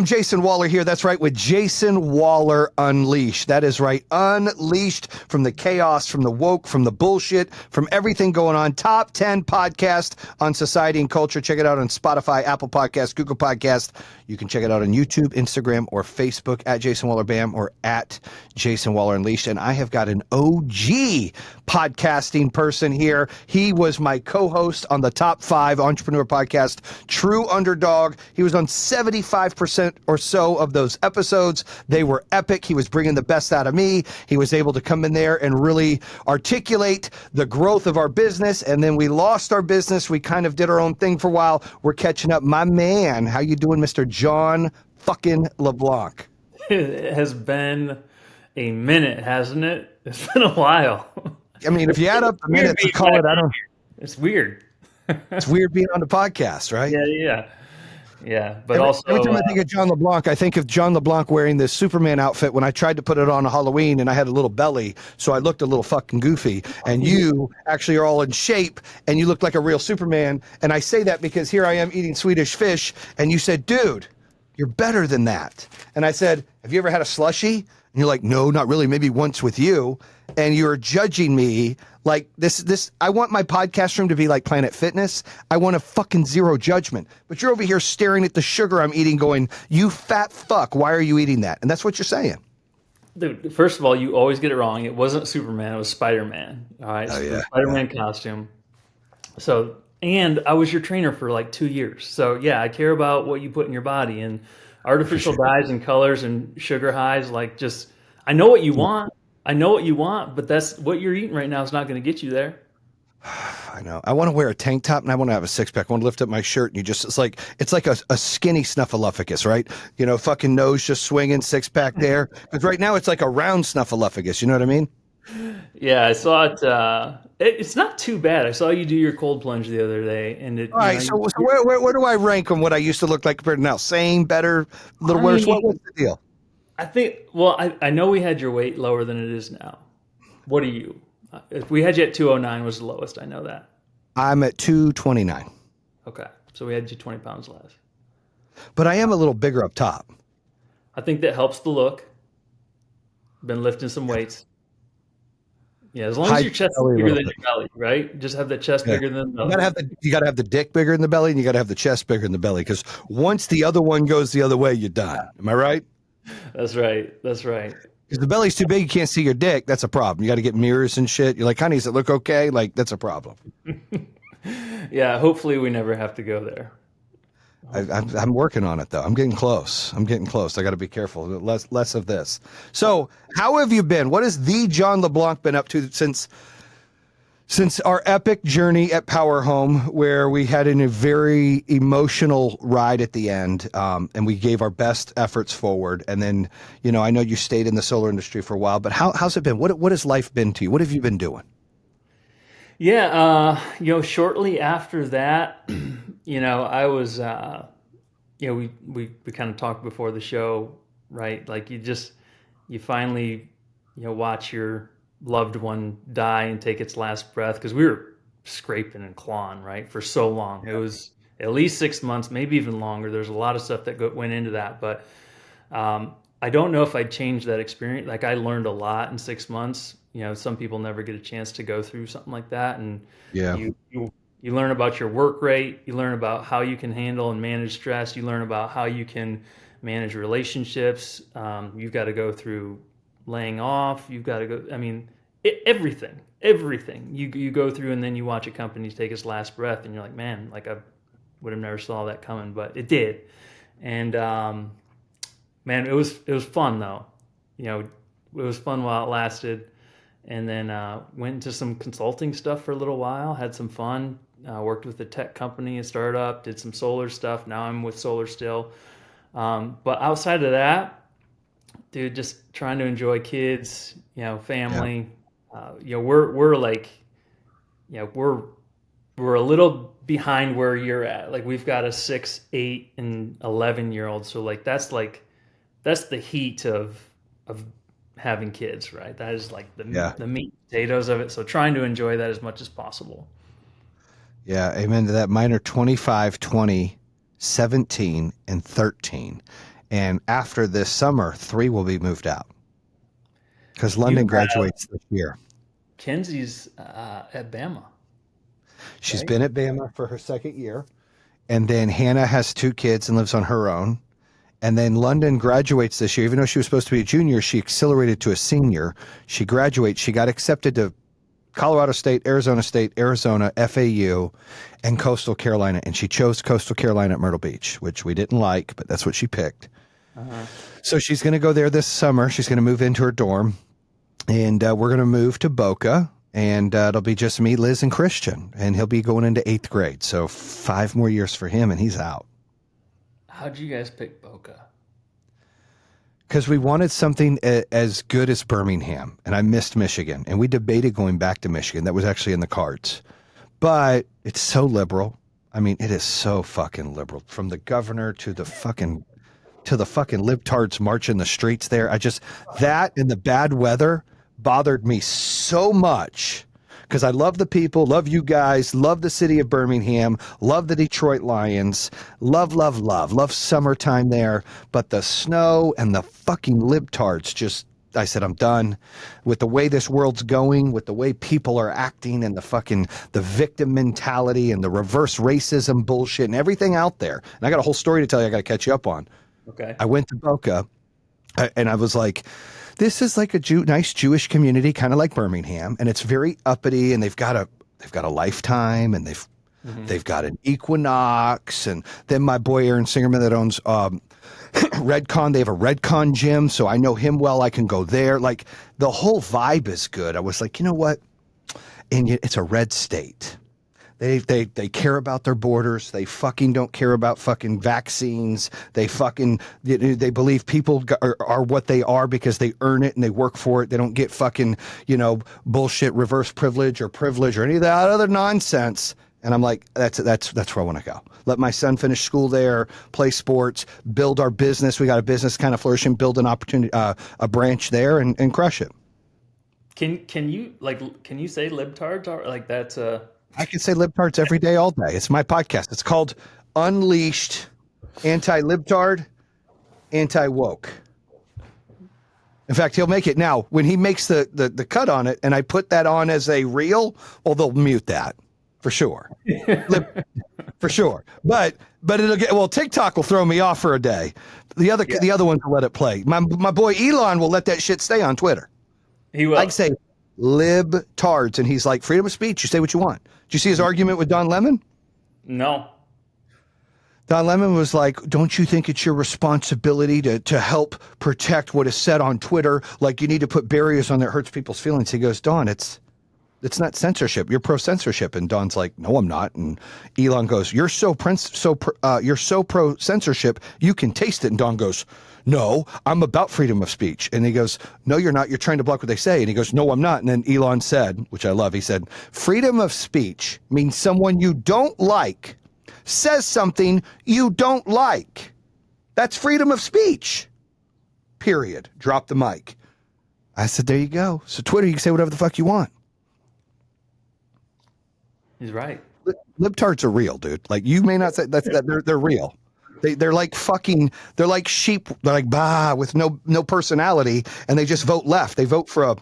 Jayson Waller here. That's right, with Jayson Waller Unleashed. That is right, unleashed from the chaos, from the woke, from the bullshit, from everything going on. Top 10 podcast on society and culture. Check it out on Spotify, Apple Podcasts, Google Podcasts. You can check it out on YouTube, Instagram, or Facebook at Jayson Waller Bam or at Jayson Waller Unleashed. And I have got an OG podcasting person here. He was my co-host on the Top 5 Entrepreneur Podcast, True Underdog. He was on 75% or so of those episodes. They were epic. He was bringing the best out of me. He was able to come in there and really articulate the growth of our business. And then we lost our business. We kind of did our own thing for a while. We're catching up. My man, how you doing, Mr. John fucking LeBlanc? It has been a minute, hasn't it? It's been a while. I mean, if you add up the minutes to call it, I don't. It's weird. It's weird being on the podcast, right? Yeah. But also, every time I think of John LeBlanc, I think of John LeBlanc wearing this Superman outfit when I tried to put it on a Halloween and I had a little belly, so I looked a little fucking goofy. And you actually are all in shape and you look like a real Superman. And I say that because here I am eating Swedish fish, and you said, "Dude, you're better than that." And I said, "Have you ever had a slushie?" And you're like, "No, not really. Maybe once with you." And you're judging me like this. I want my podcast room to be like Planet Fitness. I want a fucking zero judgment. But you're over here staring at the sugar I'm eating going, "You fat fuck, why are you eating that?" And that's what you're saying. dude, first of all, you always get it wrong. It wasn't Superman. It was Spider-Man. All right. Oh, yeah. Spider-Man costume. So, and I was your trainer for like 2 years. So yeah, I care about what you put in your body, and artificial dyes and colors and sugar highs. Like, just, I know what you want. But that's what you're eating right now is not going to get you there. I know. I want to wear a tank top and I want to have a six pack. I want to lift up my shirt and it's like a skinny snuffleupagus, right? You know, fucking nose just swinging, six pack there. Because right now it's like a round snuffleupagus. You know what I mean? Yeah, I saw it. It's not too bad. I saw you do your cold plunge the other day, and it. All right. So where do I rank on what I used to look like compared to now? Same, better, a little worse? What's the deal? I think, well, I know we had your weight lower than it is now. What are you? If we had you at 209 was the lowest. I know that. I'm at 229. Okay. So we had you 20 pounds less. But I am a little bigger up top. I think that helps the look. Been lifting some weights. Yeah, as long as your chest is bigger than your belly, right? Just have the chest bigger than the belly. You gotta have the dick bigger than the belly, and you gotta have the chest bigger than the belly. Because once the other one goes the other way, you're done. Am I right? That's right. Because the belly's too big, you can't see your dick. That's a problem. You got to get mirrors and shit. You're like, "Honey, does it look okay?" Like, that's a problem. Yeah, hopefully we never have to go there. I'm working on it though. I'm getting close. I got to be careful. Less of this. So, how have you been? What has the John LeBlanc been up to since our epic journey at Power Home, where we had a very emotional ride at the end, and we gave our best efforts forward. And then, you know, I know you stayed in the solar industry for a while, but how's it been? What has life been to you? What have you been doing? Yeah, shortly after that, I was, we kind of talked before the show, right? Like you finally, watch your loved one die and take its last breath, because we were scraping and clawing, right, for so long. It was at least 6 months, maybe even longer. There's a lot of stuff that went into that, but I don't know if I'd change that experience. Like, I learned a lot in 6 months. Some people never get a chance to go through something like that, and you learn about your work rate. You learn about how you can handle and manage stress. You learn about how you can manage relationships. You've got to go through laying off. You've got to go, everything you go through, and then you watch a company take its last breath, and you're like, man, like, I would have never saw that coming, but it did. And man, it was fun though. It was fun while it lasted. And then went into some consulting stuff for a little while, had some fun, worked with a tech company, a startup, did some solar stuff. Now I'm with solar still. But outside of that, dude, just trying to enjoy kids, family. We're like, we're a little behind where you're at. Like, we've got a 6, 8, and 11-year-old. So that's the heat of having kids, right? That is like the meat and potatoes of it. So trying to enjoy that as much as possible. Yeah, amen to that. Mine are 25, 20, 17, and 13. And after this summer, 3 will be moved out because You London have graduates this year. Kenzie's at Bama, She's right? been at Bama for her 2nd year. And then Hannah has 2 kids and lives on her own. And then London graduates this year. Even though she was supposed to be a junior, she accelerated to a senior. She graduates. She got accepted to Colorado State, Arizona, FAU, and Coastal Carolina. And she chose Coastal Carolina at Myrtle Beach, which we didn't like, but that's what she picked. Uh-huh. So she's going to go there this summer. She's going to move into her dorm. And we're going to move to Boca. And it'll be just me, Liz, and Christian. And he'll be going into 8th grade. So 5 more years for him, and he's out. How'd you guys pick Boca? Because we wanted something as good as Birmingham, and I missed Michigan. And we debated going back to Michigan. That was actually in the cards. But it's so liberal. I mean, it is so fucking liberal. From the governor to the fucking libtards marching the streets there. That and the bad weather bothered me so much. Because I love the people, love you guys, love the city of Birmingham, love the Detroit Lions, love summertime there. But the snow and the fucking libtards I said, I'm done with the way this world's going, with the way people are acting and the victim mentality and the reverse racism bullshit and everything out there. And I got a whole story to tell you I got to catch you up on. Okay. I went to Boca and I was like, this is like a nice Jewish community, kind of like Birmingham, and it's very uppity. And they've got a Lifetime, and they've got an Equinox, and then my boy Aaron Singerman that owns Redcon. They have a Redcon gym, so I know him well. I can go there. Like the whole vibe is good. I was like, you know what? And it's a red state. They care about their borders. They fucking don't care about fucking vaccines. They believe people are what they are because they earn it and they work for it. They don't get fucking, bullshit reverse privilege or any of that other nonsense. And I'm like, that's where I want to go. Let my son finish school there, play sports, build our business. We got a business kind of flourishing, build an opportunity, a branch there and crush it. Can you say libtards or like that's a I can say libtards every day, all day. It's my podcast. It's called Unleashed Anti-Libtard, Anti-Woke. In fact, he'll make it now. When he makes the cut on it, and I put that on as a reel, well, they'll mute that for sure. For sure. But it'll get, TikTok will throw me off for a day. The other ones will let it play. My boy Elon will let that shit stay on Twitter. he will. I'd say libtards, and he's like, freedom of speech. You say what you want. Did you see his argument with Don Lemon? No. Don Lemon was like, don't you think it's your responsibility to help protect what is said on Twitter? Like you need to put barriers on that hurts people's feelings. He goes, Don, it's not censorship. You're pro censorship. And Don's like, no, I'm not. And Elon goes, you're so pro censorship. You can taste it. And Don goes, no, I'm about freedom of speech. And he goes, no, you're not. You're trying to block what they say. And he goes, no, I'm not. And then Elon said, which I love, he said, freedom of speech means someone you don't like says something you don't like. That's freedom of speech. Period. Drop the mic. I said, there you go. So Twitter, you can say whatever the fuck you want. He's right. Libtards are real, dude. Like you may not say that they're real. They're like sheep. They're like bah with no personality, and they just vote left. They vote for a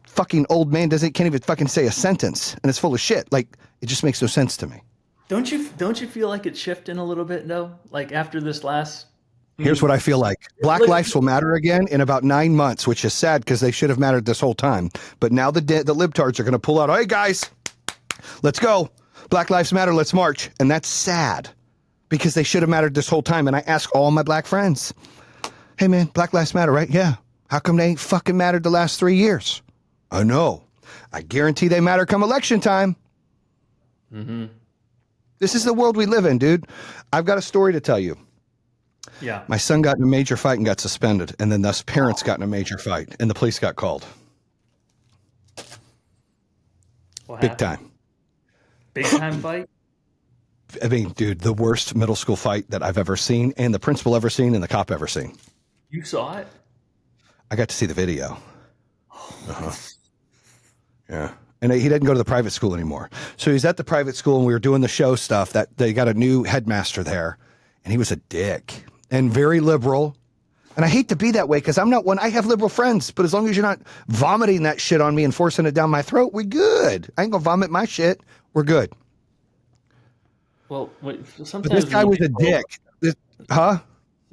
fucking old man can't even fucking say a sentence, and it's full of shit. Like it just makes no sense to me. Don't you feel like it's shifting a little bit though? Like after this last. Here's what I feel like. Black lives will matter again in about 9 months, which is sad because they should have mattered this whole time. But now the libtards are going to pull out. Hey guys, let's go. Black lives matter. Let's march. And that's sad because they should have mattered this whole time. And I ask all my black friends, hey man, Black lives matter, right? Yeah. How come they ain't fucking mattered the last 3 years? I know. I guarantee they matter come election time. Mm-hmm. This is the world we live in, dude. I've got a story to tell you. Yeah. My son got in a major fight and got suspended. And then thus parents got in a major fight and the police got called. Big time. Big time fight? I mean, dude, the worst middle school fight that I've ever seen and the principal ever seen and the cop ever seen. You saw it? I got to see the video. Uh-huh. Yeah. And he didn't go to the private school anymore. So he's at the private school and we were doing the show stuff that they got a new headmaster there and he was a dick. and very liberal. And I hate to be that way because I'm not one. I have liberal friends, but as long as you're not vomiting that shit on me and forcing it down my throat, we're good. I ain't gonna vomit my shit. We're good. Well, sometimes But this guy was a dick. Huh?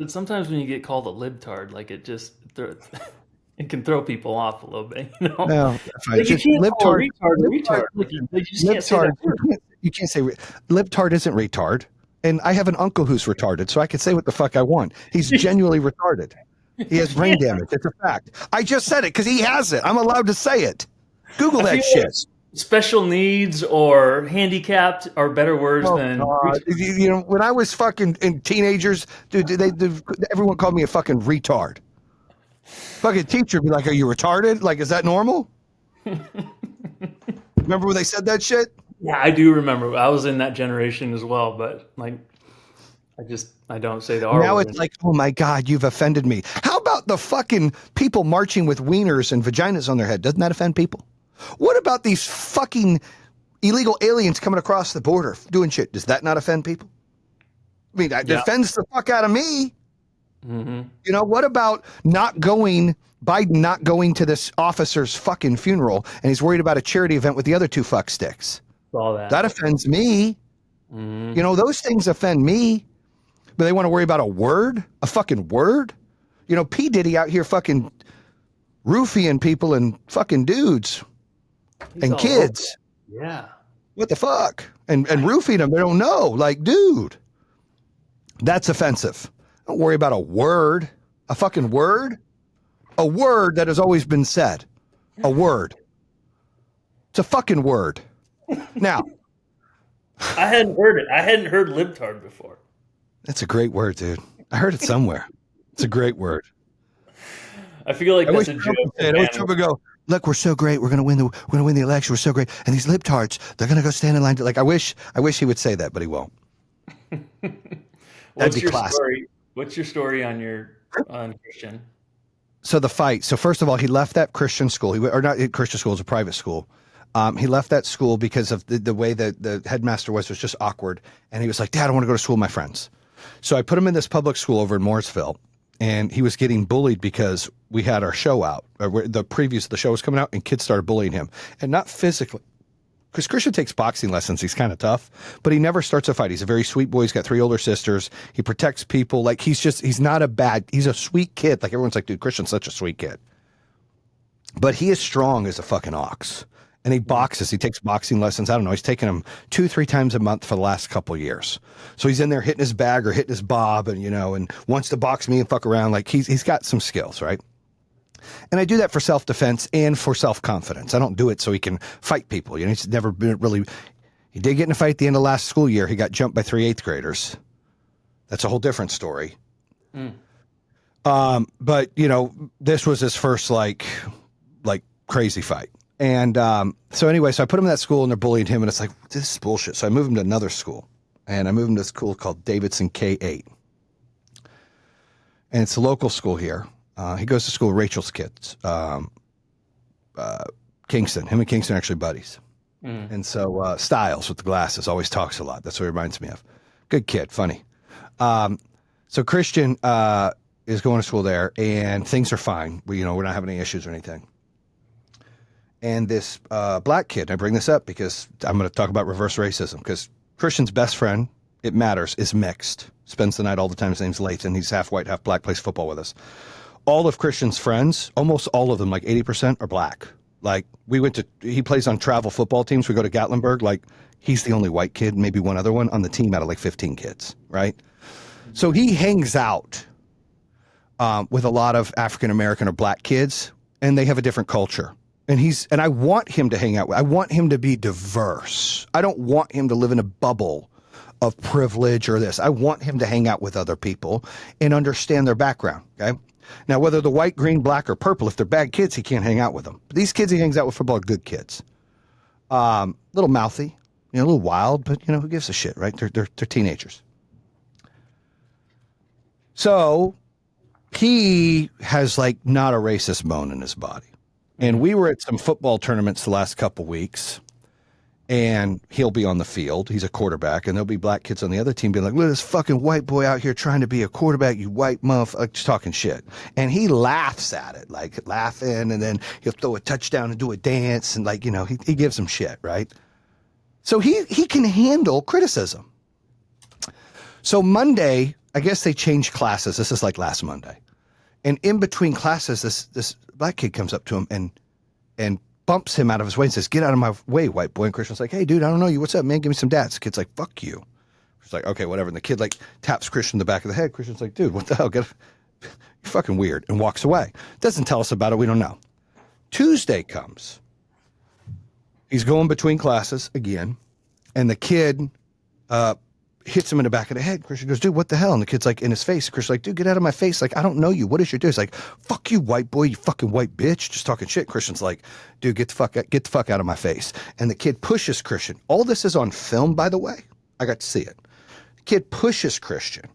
Sometimes when you get called a libtard, like it just it can throw people off a little bit, you know. No, Like you can't call a retard a retard. Like you just can't say that word. You can't say libtard isn't retard. And I have an uncle who's retarded, so I can say what the fuck I want. He's genuinely retarded. He has brain damage. It's a fact. I just said it because he has it. I'm allowed to say it. Google that shit. Like special needs or handicapped are better words than. You know, when I was fucking in teenagers, dude, everyone called me a fucking retard. Fucking teacher would be like, "Are you retarded? Like, is that normal?" Remember when they said that shit? Yeah, I do remember. I was in that generation as well, but like, I don't say the R word. Now it's like, oh my God, you've offended me. How about the fucking people marching with wieners and vaginas on their head? Doesn't that offend people? What about these fucking illegal aliens coming across the border doing shit? Does that not offend people? I mean, it offends the fuck out of me. Mm-hmm. You know, what about Biden not going to this officer's fucking funeral and he's worried about a charity event with the other two fuck sticks? That offends me. Mm-hmm. You know, those things offend me, but they want to worry about a fucking word. You know, P. Diddy out here fucking roofing people and fucking dudes and kids. Yeah. What the fuck? And roofing them. They don't know. Like, dude, that's offensive. Don't worry about a word, a fucking word, a word that has always been said. A word. It's a fucking word. Now, I hadn't heard it. I hadn't heard libtard before. That's a great word, dude. I heard it somewhere. It's a great word. I feel like that's a joke. I wish Trump would go, look, we're so great. We're gonna win the election. We're so great. And these libtards, they're gonna go stand in line. Like I wish he would say that, but he won't. What's your story? What's your story on Christian? So the fight. So first of all, he left that Christian school. Or not Christian school, it was a private school. He left that school because of the way that the headmaster was just awkward. And he was like, Dad, I want to go to school with my friends. So I put him in this public school over in Mooresville. And he was getting bullied because we had our show out. The previews of the show was coming out and kids started bullying him. And not physically. Because Christian takes boxing lessons. He's kind of tough. But he never starts a fight. He's a very sweet boy. He's got 3 older sisters. He protects people. Like he's a sweet kid. Like everyone's like, dude, Christian's such a sweet kid. But he is strong as a fucking ox. And he boxes. He takes boxing lessons. I don't know. He's taken them 2-3 times a month for the last couple of years. So he's in there hitting his bag or hitting his bob and, you know, and wants to box me and fuck around. Like he's got some skills, right? And I do that for self-defense and for self-confidence. I don't do it so he can fight people. You know, he's never been really, he did get in a fight at the end of last school year. He got jumped by 3 8th graders. That's a whole different story. But you know, this was his first like crazy fight. And so anyway, so I put him in that school and they're bullying him and it's like, this is bullshit. So I moved him to another school and I moved him to a school called Davidson K8. And it's a local school here. He goes to school with Rachel's kids. Kingston, him and Kingston are actually buddies. And so Styles with the glasses always talks a lot. That's what he reminds me of. Good kid, funny. So Christian is going to school there and things are fine. We're not having any issues or anything. And this black kid, I bring this up because I'm going to talk about reverse racism because Christian's best friend, it matters, is mixed. Spends the night all the time. His name's Layton. He's half white, half black, plays football with us. All of Christian's friends, almost all of them, like 80% are black. Like he plays on travel football teams. We go to Gatlinburg. Like he's the only white kid, maybe one other one on the team out of like 15 kids. Right. So he hangs out with a lot of African-American or black kids and they have a different culture. And I want him to hang out with, I want him to be diverse. I don't want him to live in a bubble of privilege or this. I want him to hang out with other people and understand their background. Okay. Now, whether they're white, green, black, or purple, if they're bad kids, he can't hang out with them. But these kids he hangs out with football are good kids. Little mouthy, a little wild, but who gives a shit, right? They're teenagers. So he has like not a racist bone in his body. And we were at some football tournaments the last couple weeks. and he'll be on the field. He's a quarterback, and there'll be black kids on the other team being like, look at this fucking white boy out here trying to be a quarterback, you white motherfucker, just talking shit. And he laughs at it, like laughing, and then he'll throw a touchdown and do a dance, and like, you know, he gives them shit, right? So he can handle criticism. So Monday, I guess they changed classes. This is like last Monday. And in between classes, this black kid comes up to him and bumps him out of his way and says, get out of my way, white boy. And Christian's like, hey, dude, I don't know you. What's up, man? Give me some dats. The kid's like, fuck you. He's like, okay, whatever. And the kid like taps Christian in the back of the head. Christian's like, dude, what the hell? You're fucking weird. And walks away. Doesn't tell us about it. We don't know. Tuesday comes. He's going between classes again. And the kid hits him in the back of the head. Christian goes, dude, what the hell? And the kid's like in his face. Christian's like, dude, get out of my face. Like, I don't know you. What is your deal? He's like, fuck you, white boy, you fucking white bitch. Just talking shit. Christian's like, dude, get the fuck out of my face. And the kid pushes Christian. All this is on film, by the way. I got to see it. The kid pushes Christian,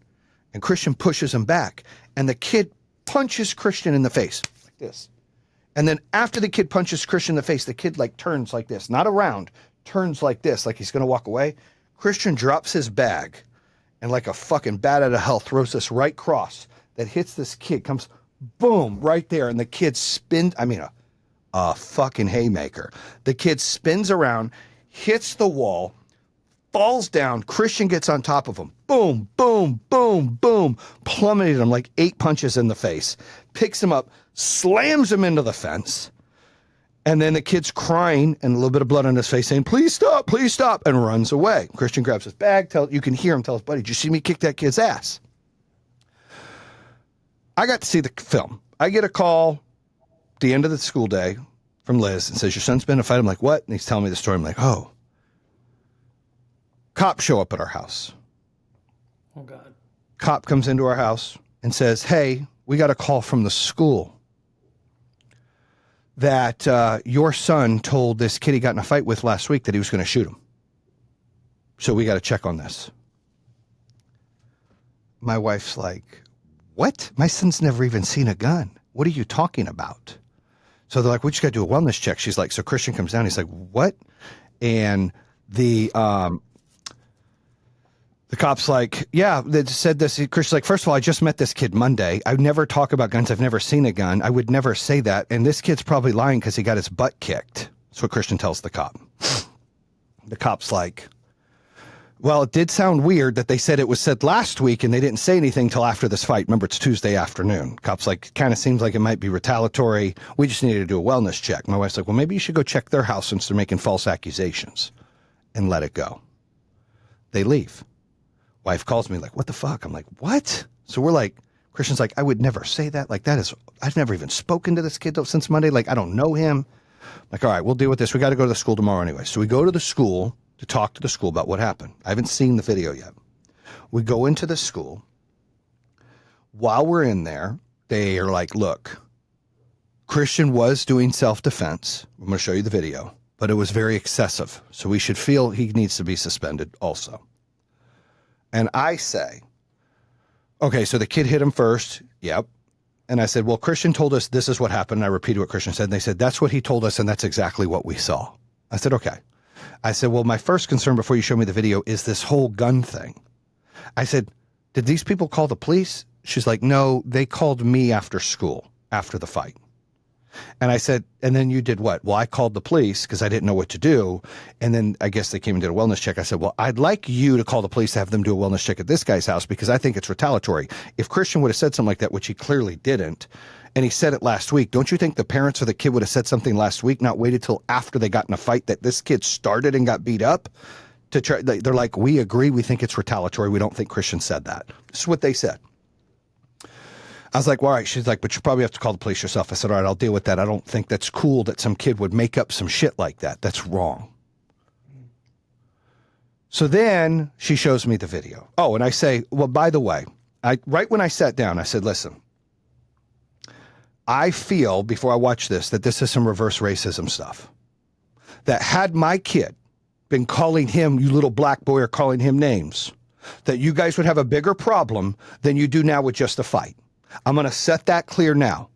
and Christian pushes him back. And the kid punches Christian in the face like this. And then after the kid punches Christian in the face, the kid like turns like this, not around, turns like this, like he's going to walk away. Christian drops his bag and like a fucking bat out of hell throws this right cross that hits this kid, comes boom right there. And the kid spins, a fucking haymaker. The kid spins around, hits the wall, falls down. Christian gets on top of him. Boom, boom, boom, boom. Plummeted him like 8 punches in the face. Picks him up, slams him into the fence. And then the kid's crying and a little bit of blood on his face saying, please stop, and runs away. Christian grabs his bag. You can hear him tell his buddy, did you see me kick that kid's ass? I got to see the film. I get a call at the end of the school day from Liz and says, your son's been in a fight. I'm like, what? And he's telling me the story. I'm like, oh. Cops show up at our house. Oh, God. Cop comes into our house and says, hey, we got a call from the school that your son told this kid he got in a fight with last week that he was going to shoot him. So we got to check on this. My wife's like, what? My son's never even seen a gun. What are you talking about? So they're like, we just got to do a wellness check. She's like, so Christian comes down. He's like, what? And the cop's like, yeah, they said this. Christian's like, first of all, I just met this kid Monday. I would never talk about guns. I've never seen a gun. I would never say that. And this kid's probably lying because he got his butt kicked. That's what Christian tells the cop. The cop's like, well, it did sound weird that they said it was said last week and they didn't say anything till after this fight. Remember, it's Tuesday afternoon. Cop's like, kind of seems like it might be retaliatory. We just needed to do a wellness check. My wife's like, well, maybe you should go check their house since they're making false accusations and let it go. They leave. Wife calls me like, what the fuck? I'm like, what? So we're like, Christian's like, I would never say that. Like, I've never even spoken to this kid since Monday. Like, I don't know him. I'm like, all right, we'll deal with this. We got to go to the school tomorrow anyway. So we go to the school to talk to the school about what happened. I haven't seen the video yet. We go into the school. While we're in there, they are like, look, Christian was doing self-defense. I'm going to show you the video, but it was very excessive. So we should feel he needs to be suspended also. And I say, okay, so the kid hit him first. Yep. And I said, well, Christian told us this is what happened. And I repeated what Christian said. And they said, that's what he told us. And that's exactly what we saw. I said, okay. I said, well, my first concern before you show me the video is this whole gun thing. I said, did these people call the police? She's like, no, they called me after school, after the fight. And I said, and then you did what? Well, I called the police because I didn't know what to do. And then I guess they came and did a wellness check. I said, well, I'd like you to call the police to have them do a wellness check at this guy's house because I think it's retaliatory. If Christian would have said something like that, which he clearly didn't, and he said it last week, don't you think the parents of the kid would have said something last week, not waited till after they got in a fight that this kid started and got beat up? To try, they're like, we agree. We think it's retaliatory. We don't think Christian said that. This is what they said. I was like, well, all right. She's like, but you probably have to call the police yourself. I said, all right, I'll deal with that. I don't think that's cool that some kid would make up some shit like that. That's wrong. So then she shows me the video. Oh, and I say, well, by the way, right when I sat down, I said, listen, I feel before I watch this that this is some reverse racism stuff. That had my kid been calling him, you little black boy, or calling him names, that you guys would have a bigger problem than you do now with just a fight. I'm going to set that clear now.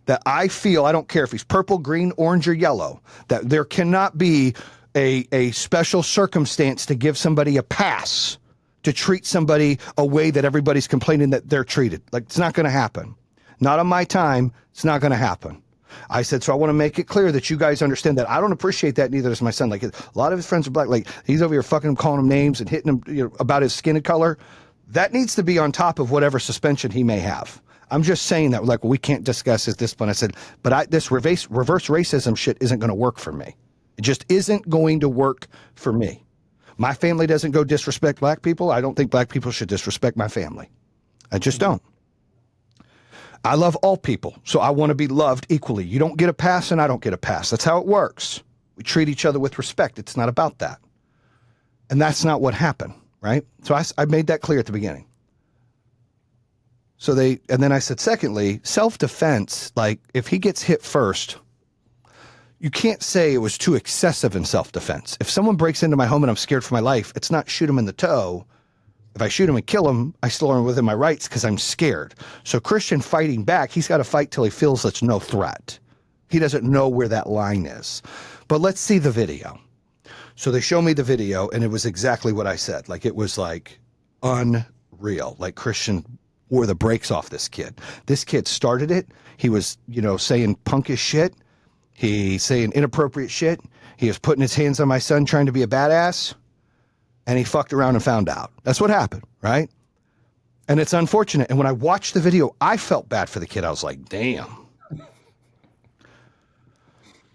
That I feel, I don't care if he's purple, green, orange, or yellow, that there cannot be a special circumstance to give somebody a pass to treat somebody a way that everybody's complaining that they're treated. Like, it's not going to happen. Not on my time. It's not going to happen. I said, so I want to make it clear that you guys understand that I don't appreciate that. Neither does my son. Like, a lot of his friends are black. Like, he's over here fucking him, calling him names and hitting him, you know, about his skin color. That needs to be on top of whatever suspension he may have. I'm just saying that, like, well, we can't discuss his discipline. I said, but this reverse racism shit isn't going to work for me. It just isn't going to work for me. My family doesn't go disrespect black people. I don't think black people should disrespect my family. I just don't. I love all people, so I want to be loved equally. You don't get a pass and I don't get a pass. That's how it works. We treat each other with respect. It's not about that. And that's not what happened, right? So I made that clear at the beginning. So and then I said, secondly, self-defense, like, if he gets hit first, you can't say it was too excessive in self-defense. If someone breaks into my home and I'm scared for my life, it's not shoot him in the toe. If I shoot him and kill him, I still are within my rights because I'm scared. So Christian fighting back, he's got to fight till he feels it's no threat. He doesn't know where that line is. But let's see the video. So they show me the video, and it was exactly what I said. Like, it was like unreal. Like, Christian wore the brakes off this kid. This kid started it. He was, you know, saying punkish shit. He's saying inappropriate shit. He was putting his hands on my son trying to be a badass. And he fucked around and found out. That's what happened, right? And it's unfortunate. And when I watched the video, I felt bad for the kid. I was like, damn.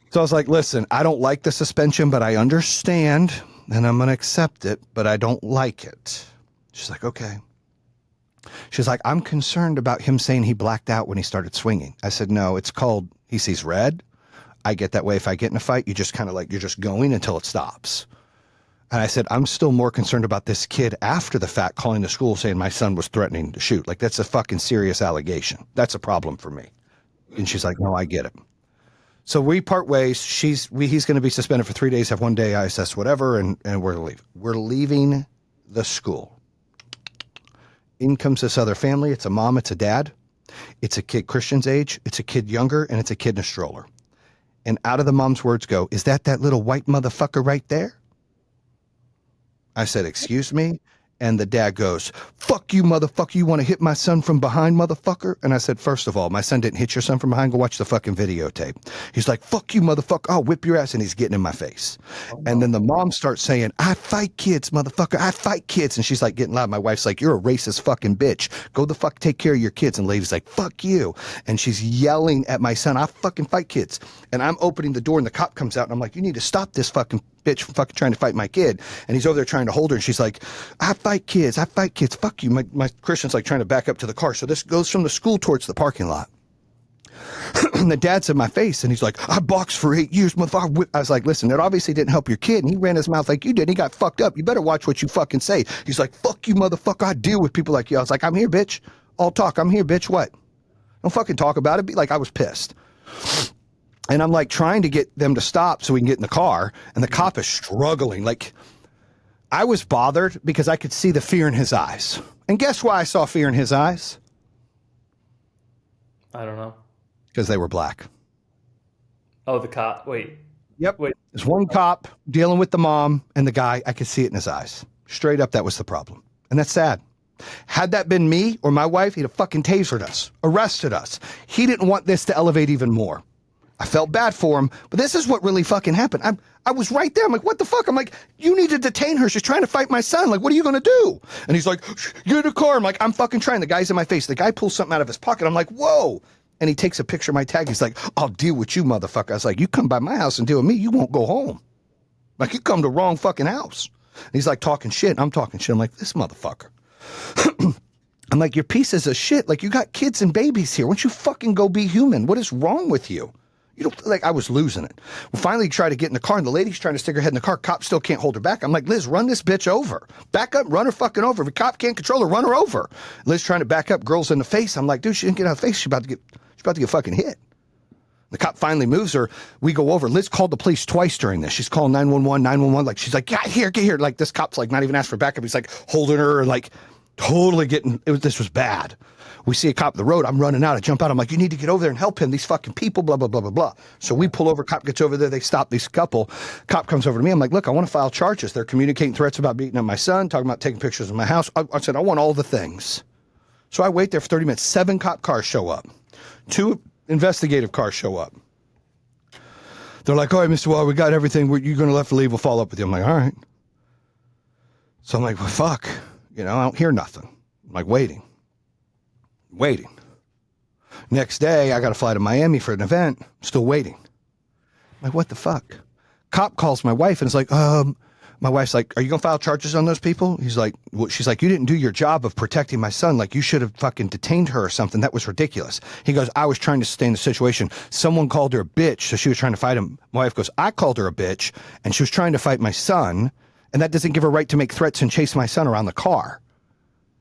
So I was like, listen, I don't like the suspension, but I understand, and I'm going to accept it, but I don't like it. She's like, okay. She's like, I'm concerned about him saying he blacked out when he started swinging. I said, no, it's called, he sees red. I get that way. If I get in a fight, you just kind of like, you're just going until it stops. And I said, I'm still more concerned about this kid after the fact calling the school saying my son was threatening to shoot. Like, that's a fucking serious allegation. That's a problem for me. And she's like, no, I get it. So we part ways. He's going to be suspended for 3 days, have 1 day ISS, whatever, and we're going to leave. We're leaving the school. In comes this other family. It's a mom, it's a dad. It's a kid Christian's age. It's a kid younger, and it's a kid in a stroller. And out of the mom's words go, is that little white motherfucker right there? I said, excuse me? And the dad goes, fuck you, motherfucker. You want to hit my son from behind, motherfucker? And I said, first of all, my son didn't hit your son from behind. Go watch the fucking videotape. He's like, fuck you, motherfucker. I'll whip your ass. And he's getting in my face. Oh, and then the mom starts saying, I fight kids, motherfucker. I fight kids. And she's like getting loud. My wife's like, you're a racist fucking bitch. Go the fuck take care of your kids. And the lady's like, fuck you. And she's yelling at my son, I fucking fight kids. And I'm opening the door and the cop comes out and I'm like, you need to stop this fucking bitch from fucking trying to fight my kid. And he's over there trying to hold her. And she's like, I fight kids. Fuck you. My Christian's like trying to back up to the car. So this goes from the school towards the parking lot. And the dad's in my face and he's like, I boxed for 8 years, motherfucker. I was like, listen, that obviously didn't help your kid. And he ran his mouth like you did. He got fucked up. You better watch what you fucking say. He's like, fuck you, motherfucker. I deal with people like you. I was like, I'm here, bitch. All talk. I'm here, bitch. What? Don't fucking talk about it. Be like, I was pissed. And I'm like trying to get them to stop so we can get in the car. And the cop is struggling. Like, I was bothered because I could see the fear in his eyes. And guess why I saw fear in his eyes? I don't know. Because they were black. Oh, the cop. Wait. Yep. Wait. There's one cop dealing with the mom and the guy. I could see it in his eyes. Straight up, that was the problem. And that's sad. Had that been me or my wife, he'd have fucking tasered us, arrested us. He didn't want this to elevate even more. I felt bad for him, but this is what really fucking happened. I was right there. I'm like, what the fuck? I'm like, you need to detain her. She's trying to fight my son. Like, what are you going to do? And he's like, get in the car. I'm like, I'm fucking trying. The guy's in my face. The guy pulls something out of his pocket. I'm like, whoa. And he takes a picture of my tag. He's like, I'll deal with you, motherfucker. I was like, you come by my house and deal with me, you won't go home. Like, you come to wrong fucking house. And he's like talking shit. I'm talking shit. I'm like, this motherfucker. I'm like, you're pieces of shit. Like, you got kids and babies here. Why don't you fucking go be human? What is wrong with you? You don't, like, I was losing it. Well, finally, try to get in the car, and the lady's trying to stick her head in the car. Cop still can't hold her back. I'm like, Liz, run this bitch over. Back up, run her fucking over. If a cop can't control her, run her over. Liz trying to back up, girl's in the face. I'm like, dude, she didn't get out of the face. She's about to get fucking hit. The cop finally moves her. We go over. Liz called the police twice during this. She's calling 911, 911. Like, she's like, get here. Like, this cop's like not even asked for backup. He's like holding her, like, Totally this was bad. We see a cop on the road. I'm running out. I jump out. I'm like, you need to get over there and help him. These fucking people, blah, blah, blah, blah, blah. So we pull over. Cop gets over there. They stop this couple. Cop comes over to me. I'm like, look, I want to file charges. They're communicating threats about beating up my son, talking about taking pictures of my house. I said, I want all the things. So I wait there for 30 minutes. 7 cop cars show up. 2 investigative cars show up. They're like, all right, Mr. Waller, we got everything. You're going to have to leave. We'll follow up with you. I'm like, all right. So I'm like, well, fuck. I don't hear nothing. I'm like, waiting. Next day, I got to fly to Miami for an event. Still waiting. I'm like, what the fuck? Cop calls my wife and is like, my wife's like, are you going to file charges on those people? He's like, well, she's like, you didn't do your job of protecting my son. Like, you should have fucking detained her or something. That was ridiculous. He goes, I was trying to stay in the situation. Someone called her a bitch, so she was trying to fight him. My wife goes, I called her a bitch, and she was trying to fight my son, and that doesn't give her right to make threats and chase my son around the car.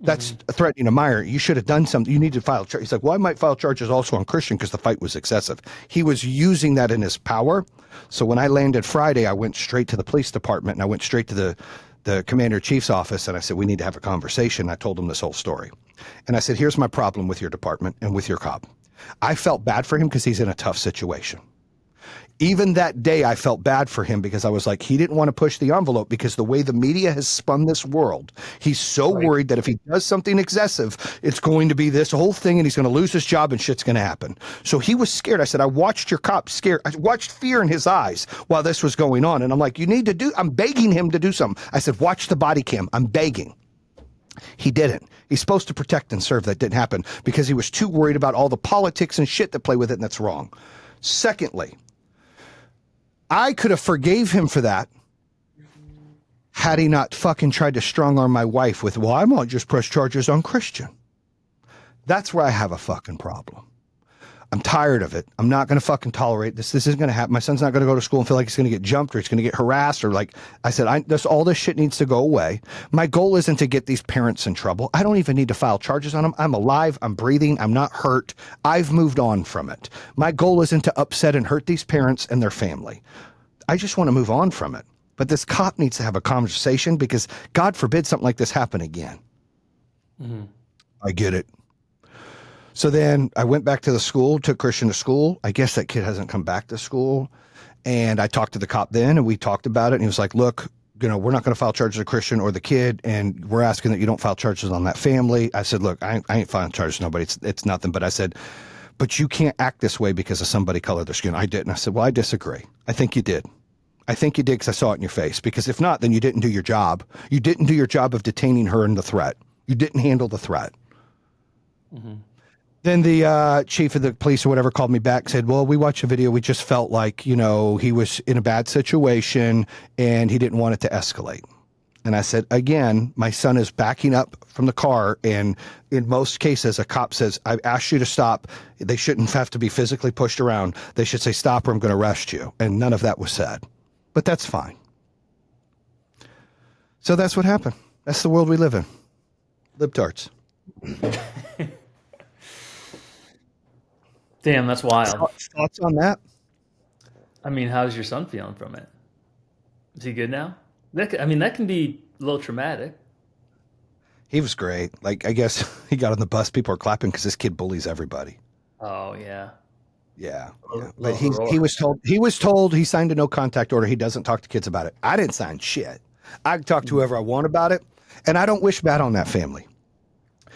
That's threatening a minor. You should have done something. You need to file charges. He's like, well, I might file charges also on Christian because the fight was excessive. He was using that in his power. So when I landed Friday, I went straight to the police department and I went straight to the commander-in-chief's office and I said, we need to have a conversation. I told him this whole story. And I said, here's my problem with your department and with your cop. I felt bad for him because he's in a tough situation. Even that day, I felt bad for him because I was like, he didn't want to push the envelope because the way the media has spun this world, he's so worried that if he does something excessive, it's going to be this whole thing and he's going to lose his job and shit's going to happen. So he was scared. I said, I watched your cop scared. I watched fear in his eyes while this was going on. And I'm like, I'm begging him to do something. I said, watch the body cam. I'm begging. He didn't. He's supposed to protect and serve. That didn't happen because he was too worried about all the politics and shit that play with it. And that's wrong. Secondly, I could have forgave him for that had he not fucking tried to strong arm my wife with, well, I might just press charges on Christian. That's where I have a fucking problem. I'm tired of it. I'm not going to fucking tolerate this. This isn't going to happen. My son's not going to go to school and feel like he's going to get jumped or he's going to get harassed or like I said, all this shit needs to go away. My goal isn't to get these parents in trouble. I don't even need to file charges on them. I'm alive. I'm breathing. I'm not hurt. I've moved on from it. My goal isn't to upset and hurt these parents and their family. I just want to move on from it. But this cop needs to have a conversation because God forbid something like this happen again. Mm-hmm. I get it. So then I went back to the school, took Christian to school. I guess that kid hasn't come back to school. And I talked to the cop then and we talked about it. And he was like, look, we're not going to file charges on Christian or the kid. And we're asking that you don't file charges on that family. I said, look, I ain't filing charges on nobody. It's nothing. But I said, but you can't act this way because of somebody color their skin. I didn't. I said, well, I disagree. I think you did. I think you did because I saw it in your face. Because if not, then you didn't do your job. You didn't do your job of detaining her in the threat. You didn't handle the threat. Mm-hmm. Then the chief of the police or whatever called me back and said, well, we watched the video. We just felt like, he was in a bad situation and he didn't want it to escalate. And I said, again, my son is backing up from the car. And in most cases, a cop says, I've asked you to stop. They shouldn't have to be physically pushed around. They should say, stop or I'm going to arrest you. And none of that was said. But that's fine. So that's what happened. That's the world we live in. Libtards. Damn, that's wild. Thoughts on that? I mean, how's your son feeling from it? Is he good now? That can be a little traumatic. He was great. Like, I guess he got on the bus. People are clapping because this kid bullies everybody. Oh, yeah. Yeah. But he was told he signed a no contact order. He doesn't talk to kids about it. I didn't sign shit. I can talk to whoever I want about it. And I don't wish bad on that family.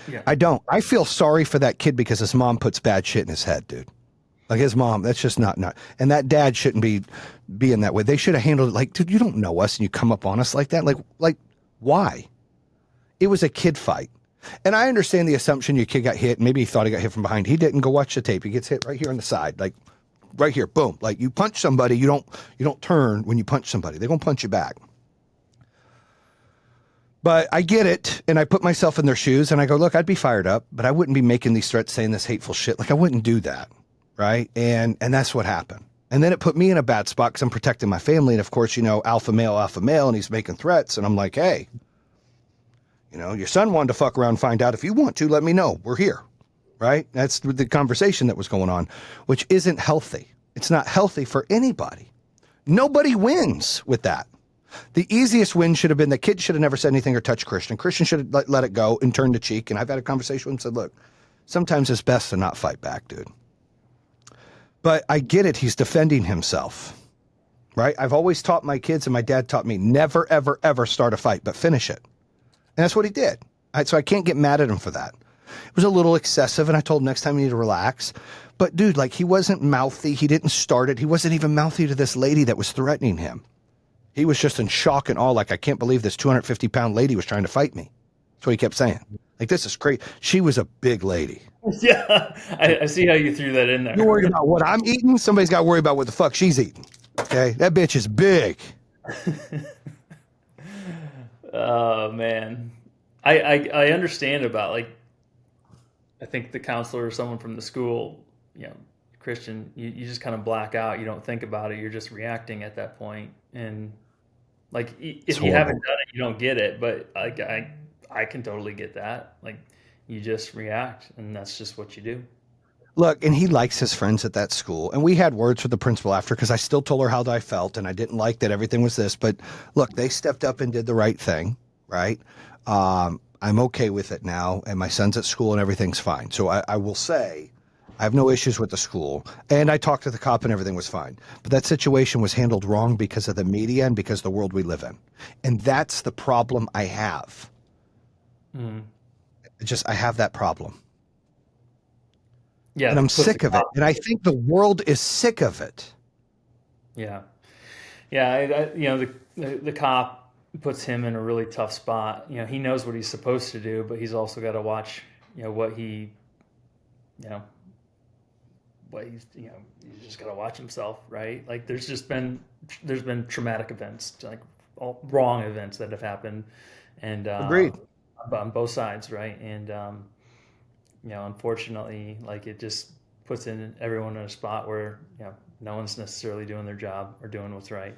Yeah. I don't. I feel sorry for that kid because his mom puts bad shit in his head, dude. Like his mom, that's just not. And that dad shouldn't be being that way. They should have handled it like, dude, you don't know us and you come up on us like that. Like why? It was a kid fight. And I understand the assumption your kid got hit. Maybe he thought he got hit from behind. He didn't. Go watch the tape. He gets hit right here on the side, like right here. Boom. Like you punch somebody, you don't turn when you punch somebody. They're gonna punch you back. But I get it, and I put myself in their shoes, and I go, look, I'd be fired up, but I wouldn't be making these threats, saying this hateful shit. Like I wouldn't do that, right? And that's what happened. And then it put me in a bad spot because I'm protecting my family, and of course, alpha male, and he's making threats, and I'm like, hey. Your son wanted to fuck around and find out. If you want to, let me know. We're here, right? That's the conversation that was going on, which isn't healthy. It's not healthy for anybody. Nobody wins with that. The easiest win should have been the kid should have never said anything or touched Christian. Christian should have let it go and turned the cheek. And I've had a conversation with him and said, look, sometimes it's best to not fight back, dude. But I get it. He's defending himself, right? I've always taught my kids, and my dad taught me, never, ever, ever start a fight, but finish it. And that's what he did. So I can't get mad at him for that. It was a little excessive, and I told him next time you need to relax. But dude, like, he wasn't mouthy. He didn't start it. He wasn't even mouthy to this lady that was threatening him. He was just in shock and awe, like, I can't believe this 250-pound lady was trying to fight me. That's what he kept saying. Like, this is great. She was a big lady. Yeah, I see how you threw that in there. You're worried about what I'm eating? Somebody's got to worry about what the fuck she's eating. Okay? That bitch is big. Oh, man. I understand about, like, I think the counselor or someone from the school, Christian, you just kind of black out. You don't think about it. You're just reacting at that point. And like, if you haven't done it, you don't get it. But like, I can totally get that. Like, you just react, and that's just what you do. Look, and he likes his friends at that school. And we had words with the principal after, because I still told her how I felt, and I didn't like that everything was this. But look, they stepped up and did the right thing, right? I'm okay with it now, and my son's at school, and everything's fine. So I will say, I have no issues with the school. And I talked to the cop, and everything was fine. But that situation was handled wrong because of the media and because of the world we live in. And that's the problem I have. I have that problem. Yeah, and I'm sick of it. And I think the world is sick of it. Yeah. The cop puts him in a really tough spot. He knows what he's supposed to do, but he's also got to watch, what he, he's just got to watch himself, right? Like, there's been traumatic events, like all wrong events that have happened, and Agreed. on both sides, right? And unfortunately, like, it just puts everyone in a spot where no one's necessarily doing their job or doing what's right.